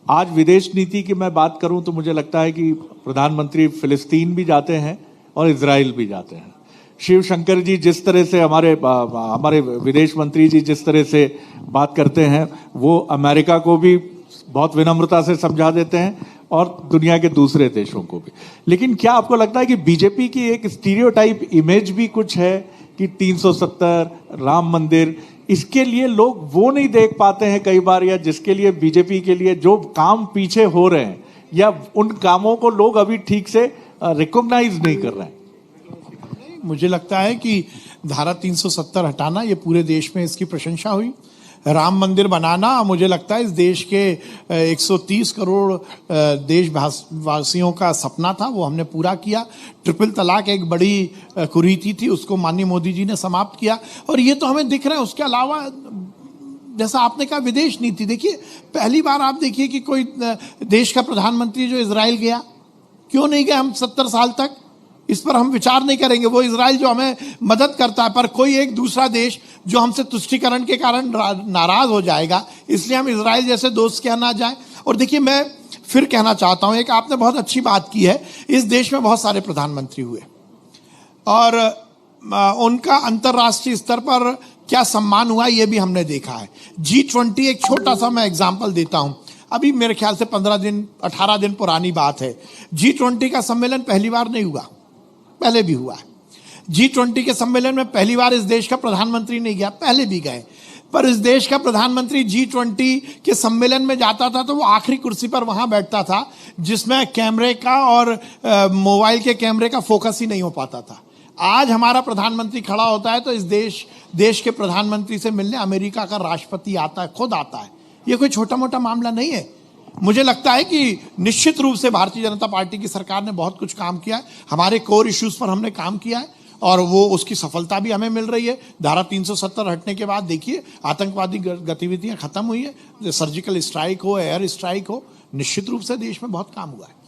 आज विदेश नीति की मैं बात करूं तो मुझे लगता है कि प्रधानमंत्री फिलिस्तीन भी जाते हैं और इजराइल भी जाते हैं। शिव शंकर जी जिस तरह से हमारे विदेश मंत्री जी जिस तरह से बात करते हैं, वो अमेरिका को भी बहुत विनम्रता से समझा देते हैं और दुनिया के दूसरे देशों को भी। लेकिन क्या आपको लगता है कि बीजेपी की एक स्टीरियोटाइप इमेज भी कुछ है कि 370 राम मंदिर, इसके लिए लोग वो नहीं देख पाते हैं कई बार, या जिसके लिए बीजेपी के लिए जो काम पीछे हो रहे हैं या उन कामों को लोग अभी ठीक से रिकॉग्नाइज नहीं कर रहे हैं? मुझे लगता है कि धारा 370 हटाना, ये पूरे देश में इसकी प्रशंसा हुई। राम मंदिर बनाना, मुझे लगता है इस देश के 130 करोड़ देशवासियों का सपना था, वो हमने पूरा किया। ट्रिपल तलाक एक बड़ी कुरीति थी, उसको माननीय मोदी जी ने समाप्त किया, और ये तो हमें दिख रहा है। उसके अलावा जैसा आपने कहा विदेश नीति, देखिए पहली बार आप देखिए कि कोई देश का प्रधानमंत्री जो इजराइल गया, क्यों नहीं गया? हम 70 साल तक इस पर हम विचार नहीं करेंगे। वो इजराइल जो हमें मदद करता है, पर कोई एक दूसरा देश जो हमसे तुष्टीकरण के कारण नाराज हो जाएगा, इसलिए हम इजराइल जैसे दोस्त के यहाँ ना जाए। और देखिए, मैं फिर कहना चाहता हूं, एक आपने बहुत अच्छी बात की है, इस देश में बहुत सारे प्रधानमंत्री हुए और उनका अंतर्राष्ट्रीय स्तर पर क्या सम्मान हुआ ये भी हमने देखा है। G20 एक छोटा सा मैं एग्जाम्पल देता हूं, अभी मेरे ख्याल से 18 दिन पुरानी बात है। G20 का सम्मेलन पहली बार नहीं हुआ, पहले भी हुआ है। G20 के सम्मेलन में पहली बार इस देश का प्रधानमंत्री नहीं गया, पहले भी गए, पर इस देश का प्रधानमंत्री G20 के सम्मेलन में जाता था तो वो आखिरी कुर्सी पर वहां बैठता था जिसमें कैमरे का और मोबाइल के कैमरे का फोकस ही नहीं हो पाता था। आज हमारा प्रधानमंत्री खड़ा होता है तो इस देश के प्रधानमंत्री से मिलने अमेरिका का राष्ट्रपति आता है, खुद आता है। ये कोई छोटा मोटा मामला नहीं है। मुझे लगता है कि निश्चित रूप से भारतीय जनता पार्टी की सरकार ने बहुत कुछ काम किया है, हमारे कोर इश्यूज पर हमने काम किया है और वो उसकी सफलता भी हमें मिल रही है। धारा 370 हटने के बाद देखिए आतंकवादी गतिविधियां खत्म हुई है, सर्जिकल स्ट्राइक हो, एयर स्ट्राइक हो, निश्चित रूप से देश में बहुत काम हुआ है।